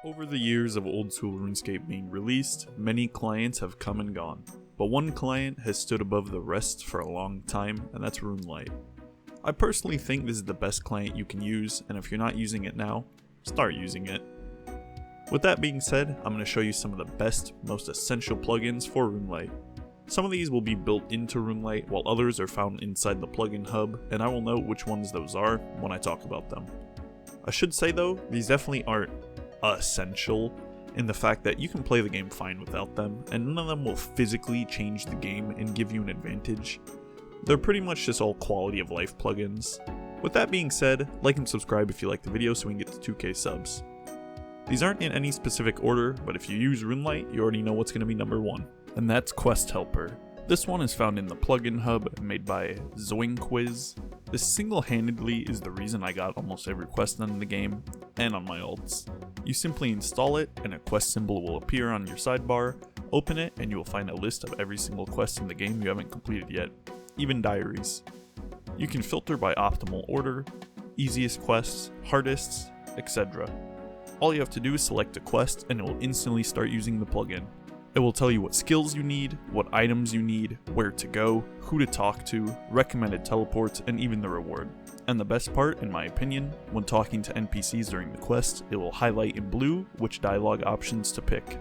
Over the years of old school RuneScape being released, many clients have come and gone, but one client has stood above the rest for a long time, and that's Runelite. I personally think this is the best client you can use, and if you're not using it now, start using it. With that being said, I'm going to show you some of the best, most essential plugins for Runelite. Some of these will be built into Runelite, while others are found inside the plugin hub, and I will note which ones those are when I talk about them. I should say though, these definitely aren't essential in the fact that you can play the game fine without them, and none of them will physically change the game and give you an advantage. They're pretty much just all quality of life plugins. With that being said, like and subscribe if you like the video so we can get to 2K subs. These aren't in any specific order, but if you use Runelite, you already know what's going to be number 1, and that's Quest Helper. This one is found in the plugin hub made by Zoingquiz. This single-handedly is the reason I got almost every quest done in the game, and on my ults. You simply install it, and a quest symbol will appear on your sidebar, open it, and you will find a list of every single quest in the game you haven't completed yet, even diaries. You can filter by optimal order, easiest quests, hardest, etc. All you have to do is select a quest, and it will instantly start using the plugin. It will tell you what skills you need, what items you need, where to go, who to talk to, recommended teleports, and even the reward. And the best part, in my opinion, when talking to NPCs during the quest, it will highlight in blue which dialogue options to pick.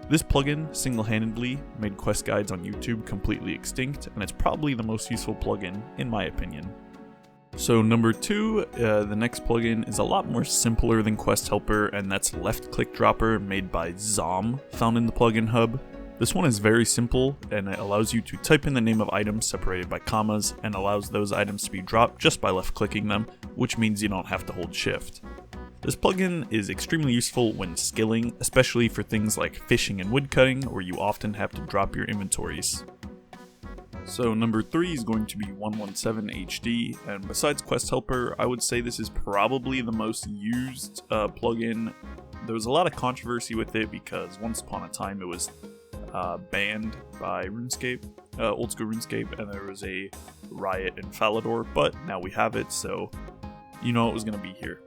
This plugin single-handedly made quest guides on YouTube completely extinct, and it's probably the most useful plugin, in my opinion. So number 2, the next plugin is a lot more simpler than Quest Helper, and that's Left Click Dropper made by Zom, found in the plugin hub. This one is very simple, and it allows you to type in the name of items separated by commas, and allows those items to be dropped just by left clicking them, which means you don't have to hold shift. This plugin is extremely useful when skilling, especially for things like fishing and woodcutting, where you often have to drop your inventories. So number 3 is going to be 117 HD, and besides Quest Helper, I would say this is probably the most used plugin. There was a lot of controversy with it because once upon a time it was banned by RuneScape, old school RuneScape, and there was a riot in Falador, but now we have it, so you know it was going to be here.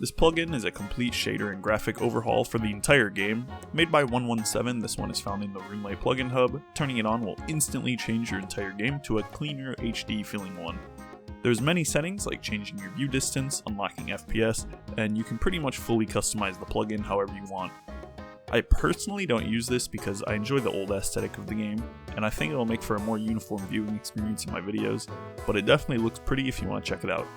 This plugin is a complete shader and graphic overhaul for the entire game. Made by 117, this one is found in the Runelite plugin hub. Turning it on will instantly change your entire game to a cleaner HD feeling one. There's many settings like changing your view distance, unlocking FPS, and you can pretty much fully customize the plugin however you want. I personally don't use this because I enjoy the old aesthetic of the game, and I think it'll make for a more uniform viewing experience in my videos, but it definitely looks pretty if you want to check it out.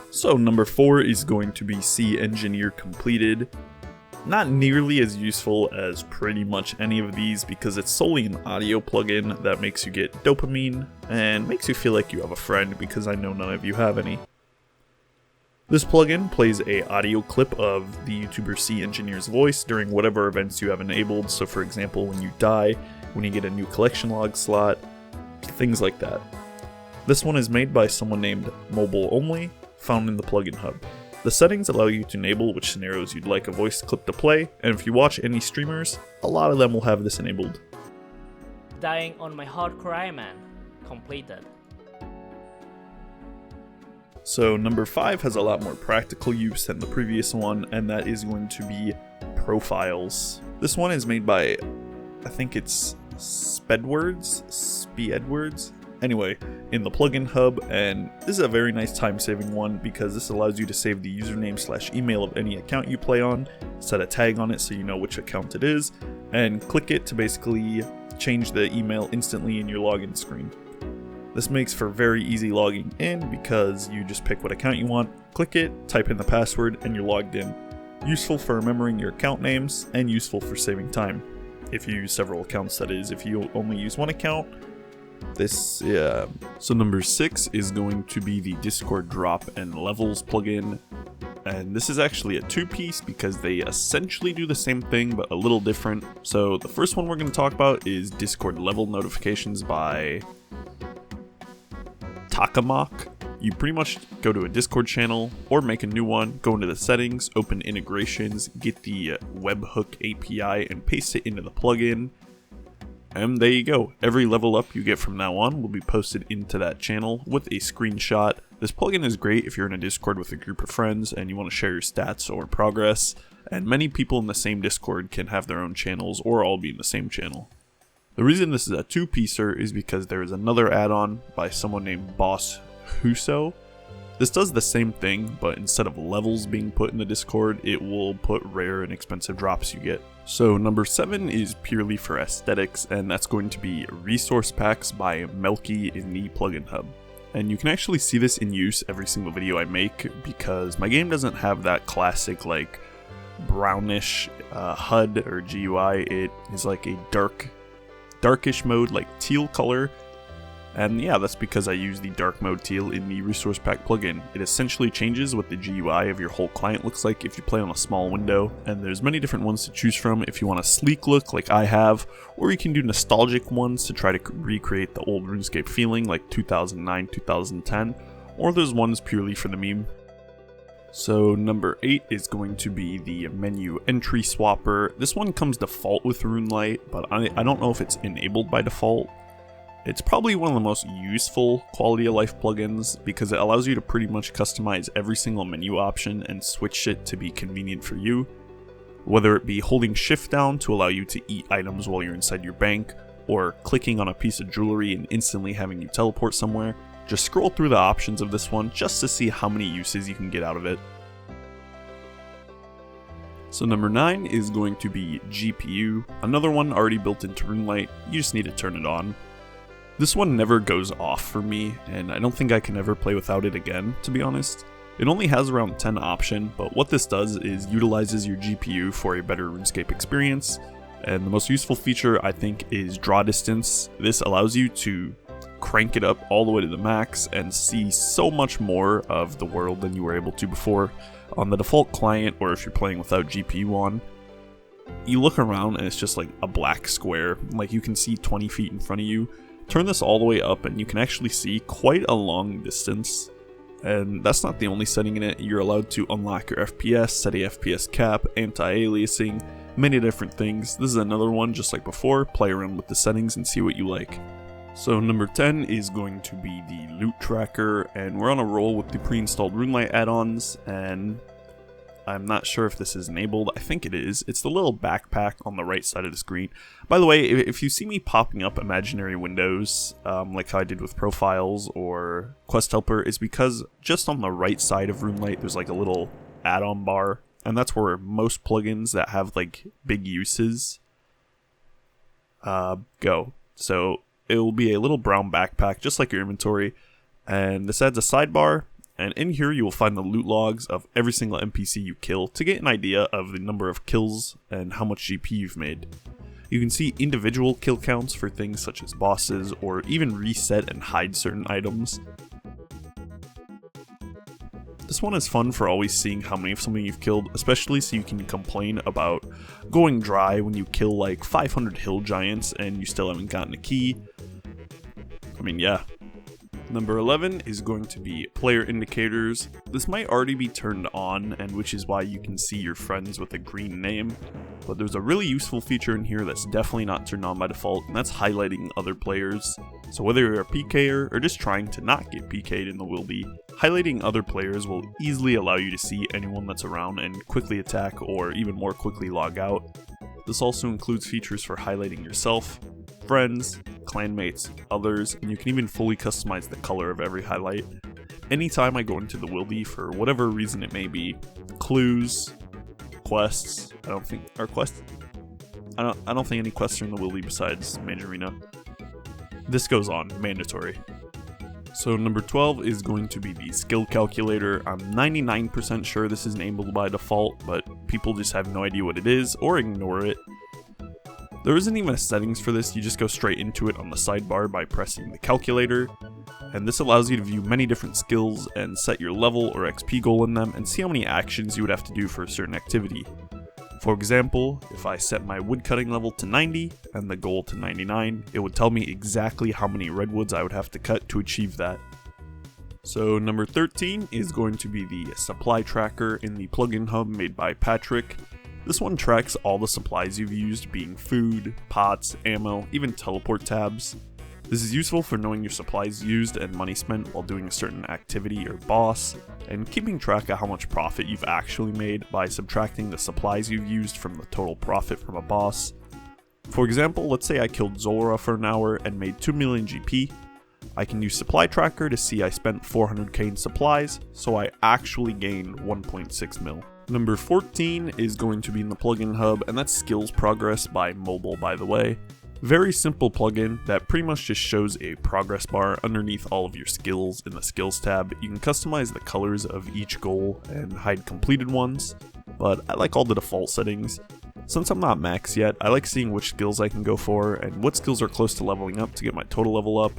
So number 4 is going to be C Engineer Completed. Not nearly as useful as pretty much any of these because it's solely an audio plugin that makes you get dopamine and makes you feel like you have a friend because I know none of you have any. This plugin plays a audio clip of the YouTuber C Engineer's voice during whatever events you have enabled, so for example when you die, when you get a new collection log slot, things like that. This one is made by someone named Mobile Only, found in the plugin hub. The settings allow you to enable which scenarios you'd like a voice clip to play, and if you watch any streamers, a lot of them will have this enabled. Dying on my hardcore Iron Man. Completed. So number 5 has a lot more practical use than the previous one, and that is going to be Profiles. This one is made by, I think it's Spiedwords? Anyway, in the plugin hub, and this is a very nice time-saving one because this allows you to save the username/email of any account you play on, set a tag on it so you know which account it is, and click it to basically change the email instantly in your login screen. This makes for very easy logging in because you just pick what account you want, click it, type in the password, and you're logged in. Useful for remembering your account names, and useful for saving time. If you use several accounts, that is. If you only use one account, So number 6 is going to be the Discord Drop and Levels plugin, and this is actually a 2-piece because they essentially do the same thing but a little different. So the first one we're going to talk about is Discord Level Notifications by Takamok. You pretty much go to a Discord channel or make a new one, go into the settings, open integrations, get the webhook API and paste it into the plugin. And there you go, every level up you get from now on will be posted into that channel with a screenshot. This plugin is great if you're in a Discord with a group of friends and you want to share your stats or progress, and many people in the same Discord can have their own channels or all be in the same channel. The reason this is a two-piecer is because there is another add-on by someone named Boss Huso. This does the same thing, but instead of levels being put in the Discord, it will put rare and expensive drops you get. So number 7 is purely for aesthetics, and that's going to be Resource Packs by Melky in the Plugin Hub. And you can actually see this in use every single video I make, because my game doesn't have that classic like brownish HUD or GUI. It is like a darkish mode, like teal color. And yeah, that's because I use the dark mode teal in the Resource Pack plugin. It essentially changes what the GUI of your whole client looks like if you play on a small window, and there's many different ones to choose from if you want a sleek look like I have, or you can do nostalgic ones to try to recreate the old RuneScape feeling like 2009, 2010, or there's ones purely for the meme. So number 8 is going to be the menu entry swapper. This one comes default with Runelite, but I don't know if it's enabled by default. It's probably one of the most useful quality of life plugins because it allows you to pretty much customize every single menu option and switch it to be convenient for you. Whether it be holding shift down to allow you to eat items while you're inside your bank, or clicking on a piece of jewelry and instantly having you teleport somewhere, just scroll through the options of this one just to see how many uses you can get out of it. So number 9 is going to be GPU, another one already built into Runelite, you just need to turn it on. This one never goes off for me, and I don't think I can ever play without it again, to be honest. It only has around 10 options, but what this does is utilizes your GPU for a better RuneScape experience, and the most useful feature I think is draw distance. This allows you to crank it up all the way to the max and see so much more of the world than you were able to before. On the default client, or if you're playing without GPU on, you look around and it's just like a black square, like you can see 20 feet in front of you. Turn this all the way up and you can actually see quite a long distance. And that's not the only setting in it. You're allowed to unlock your FPS, set a FPS cap, anti-aliasing, many different things. This is another one just like before. Play around with the settings and see what you like. So number 10 is going to be the loot tracker, and we're on a roll with the pre-installed Runelite add-ons, and I'm not sure if this is enabled. I think it is. It's the little backpack on the right side of the screen. By the way, if you see me popping up imaginary windows, like how I did with profiles or Quest Helper, it's because just on the right side of Runelite, there's like a little add-on bar, and that's where most plugins that have like big uses go. So it will be a little brown backpack, just like your inventory, and this adds a sidebar. And in here you will find the loot logs of every single NPC you kill to get an idea of the number of kills and how much GP you've made. You can see individual kill counts for things such as bosses, or even reset and hide certain items. This one is fun for always seeing how many of something you've killed, especially so you can complain about going dry when you kill like 500 hill giants and you still haven't gotten a key. I mean, yeah. Number 11 is going to be player indicators. This might already be turned on, and which is why you can see your friends with a green name, but there's a really useful feature in here that's definitely not turned on by default, and that's highlighting other players. So whether you're a PKer or just trying to not get PK'd in the wildy, highlighting other players will easily allow you to see anyone that's around and quickly attack or even more quickly log out. This also includes features for highlighting yourself, friends, clanmates, others, and you can even fully customize the color of every highlight. Anytime I go into the wildy, for whatever reason it may be, clues, quests, I don't think any quests are in the wildy besides Major Arena. This goes on, mandatory. So number 12 is going to be the skill calculator. I'm 99% sure this is enabled by default, but people just have no idea what it is or ignore it. There isn't even a settings for this, you just go straight into it on the sidebar by pressing the calculator, and this allows you to view many different skills and set your level or XP goal in them and see how many actions you would have to do for a certain activity. For example, if I set my woodcutting level to 90 and the goal to 99, it would tell me exactly how many redwoods I would have to cut to achieve that. So number 13 is going to be the supply tracker in the plugin hub made by Patrick. This one tracks all the supplies you've used, being food, pots, ammo, even teleport tabs. This is useful for knowing your supplies used and money spent while doing a certain activity or boss, and keeping track of how much profit you've actually made by subtracting the supplies you've used from the total profit from a boss. For example, let's say I killed Zora for an hour and made 2 million GP. I can use Supply Tracker to see I spent 400k in supplies, so I actually gained 1.6 mil. Number 14 is going to be in the plugin hub, and that's Skills Progress by Mobile, by the way. Very simple plugin that pretty much just shows a progress bar underneath all of your skills in the skills tab. You can customize the colors of each goal and hide completed ones, but I like all the default settings. Since I'm not max yet, I like seeing which skills I can go for and what skills are close to leveling up to get my total level up.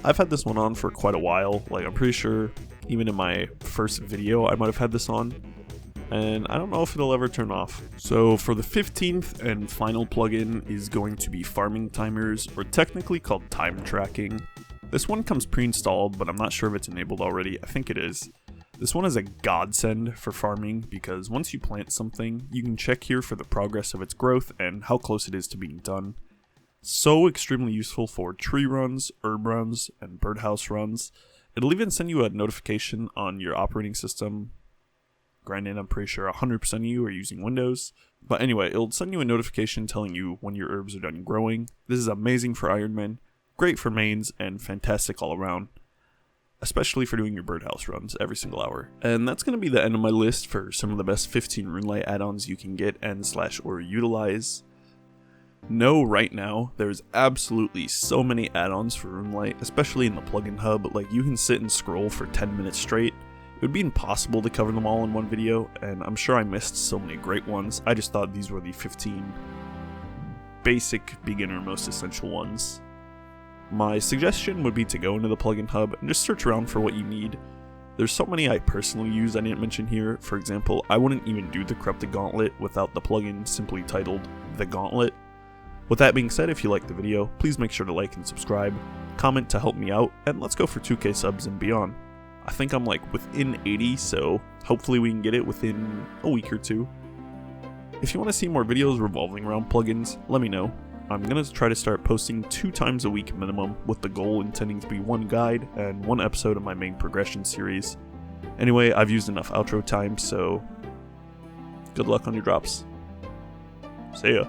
I've had this one on for quite a while, like I'm pretty sure even in my first video I might have had this on, and I don't know if it'll ever turn off. So for the 15th and final plugin is going to be Farming Timers, or technically called Time Tracking. This one comes pre-installed, but I'm not sure if it's enabled already. I think it is. This one is a godsend for farming because once you plant something, you can check here for the progress of its growth and how close it is to being done. So extremely useful for tree runs, herb runs, and birdhouse runs. It'll even send you a notification on your operating system. Granted, I'm pretty sure 100% of you are using Windows. But anyway, it'll send you a notification telling you when your herbs are done growing. This is amazing for Ironmen, great for mains, and fantastic all around. Especially for doing your birdhouse runs every single hour. And that's going to be the end of my list for some of the best 15 Runelite add-ons you can get and/or utilize. Know right now, there's absolutely so many add-ons for Runelite, especially in the plugin hub. Like, you can sit and scroll for 10 minutes straight. It would be impossible to cover them all in one video, and I'm sure I missed so many great ones. I just thought these were the 15 basic, beginner, most essential ones. My suggestion would be to go into the plugin hub and just search around for what you need. There's so many I personally use I didn't mention here. For example, I wouldn't even do the Corrupted Gauntlet without the plugin simply titled The Gauntlet. With that being said, if you liked the video, please make sure to like and subscribe, comment to help me out, and let's go for 2k subs and beyond. I think I'm like within 80, so hopefully we can get it within a week or two. If you want to see more videos revolving around plugins, let me know. I'm going to try to start posting 2 times a week minimum, with the goal intending to be 1 guide and 1 episode of my main progression series. Anyway, I've used enough outro time, so good luck on your drops. See ya.